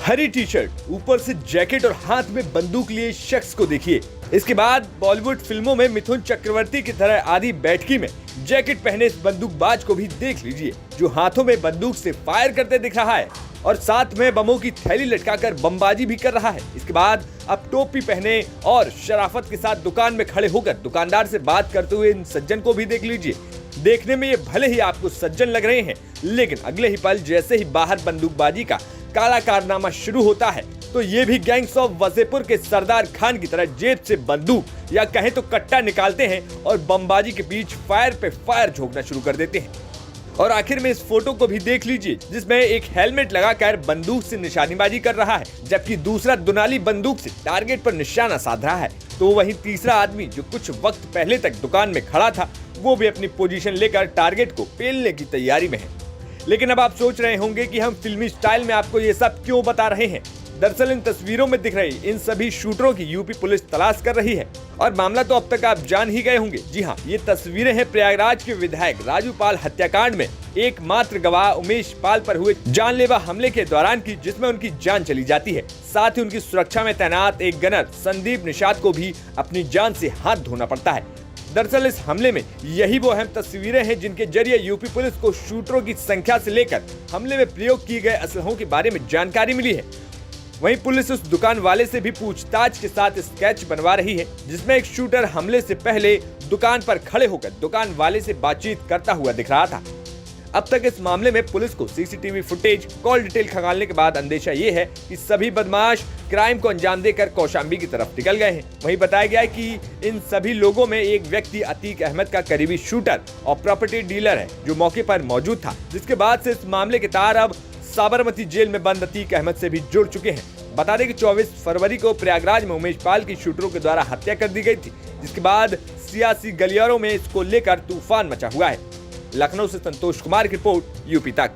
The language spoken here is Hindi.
हरी टी शर्ट, ऊपर से जैकेट और हाथ में बंदूक लिए शख्स को देखिए। इसके बाद बॉलीवुड फिल्मों में मिथुन चक्रवर्ती की तरह आधी बैठकी में जैकेट पहने इस बंदूकबाज को भी देख लीजिए, जो हाथों में बंदूक से फायर करते दिख रहा है और साथ में बमों की थैली लटकाकर बमबाजी भी कर रहा है। इसके बाद अब टोपी पहने और शराफत के साथ दुकान में खड़े होकर दुकानदार से बात करते हुए इन सज्जन को भी देख लीजिए। देखने में ये भले ही आपको सज्जन लग रहे हैं, लेकिन अगले ही पल जैसे ही बाहर बंदूकबाजी का काला कारनामा शुरू होता है तो ये भी गैंग्स ऑफ वसेपुर के सरदार खान की तरह जेब से बंदूक या कहें तो कट्टा निकालते हैं और बमबाजी के बीच फायर पे फायर झोंकना शुरू कर देते हैं। और आखिर में इस फोटो को भी देख लीजिए, जिसमें एक हेलमेट लगाकर बंदूक से निशानेबाजी कर रहा है, जबकि दूसरा दुनाली बंदूक से टारगेट पर निशाना साध रहा है। तो वहीं तीसरा आदमी जो कुछ वक्त पहले तक दुकान में खड़ा था, वो भी अपनी पोजीशन लेकर टारगेट को पेलने की तैयारी में है। लेकिन अब आप सोच रहे होंगे कि हम फिल्मी स्टाइल में आपको ये सब क्यों बता रहे हैं। दरअसल इन तस्वीरों में दिख रही इन सभी शूटरों की यूपी पुलिस तलाश कर रही है और मामला तो अब तक आप जान ही गए होंगे। जी हाँ, ये तस्वीरें हैं प्रयागराज के विधायक राजू पाल हत्याकांड में एकमात्र गवाह उमेश पाल पर हुए जानलेवा हमले के दौरान की, जिसमें उनकी जान चली जाती है। साथ ही उनकी सुरक्षा में तैनात एक गनर संदीप निषाद को भी अपनी जान से हाथ धोना पड़ता है। दरअसल इस हमले में यही वो अहम तस्वीरें हैं जिनके जरिए यूपी पुलिस को शूटरों की संख्या से लेकर हमले में प्रयोग किए गए असलहों के बारे में जानकारी मिली है। वहीं पुलिस उस दुकान वाले से भी पूछताछ के साथ स्केच बनवा रही है, जिसमें एक शूटर हमले से पहले दुकान पर खड़े होकर दुकान वाले से बातचीत करता हुआ दिख रहा था। अब तक इस मामले में पुलिस को सीसीटीवी फुटेज, कॉल डिटेल खंगालने के बाद अंदेशा ये है कि सभी बदमाश क्राइम को अंजाम देकर कौशाम्बी की तरफ निकल गए हैं। वहीं बताया गया है कि इन सभी लोगों में एक व्यक्ति अतीक अहमद का करीबी शूटर और प्रॉपर्टी डीलर है, जो मौके पर मौजूद था, जिसके बाद से इस मामले के तार अब साबरमती जेल में बंद अतीक अहमद से भी जुड़ चुके हैं। बता दें कि 24 फरवरी को प्रयागराज में उमेश पाल की शूटरों के द्वारा हत्या कर दी गई थी, जिसके बाद सियासी गलियारों में इसको लेकर तूफान मचा हुआ है। लखनऊ से संतोष कुमार की रिपोर्ट, यूपी तक।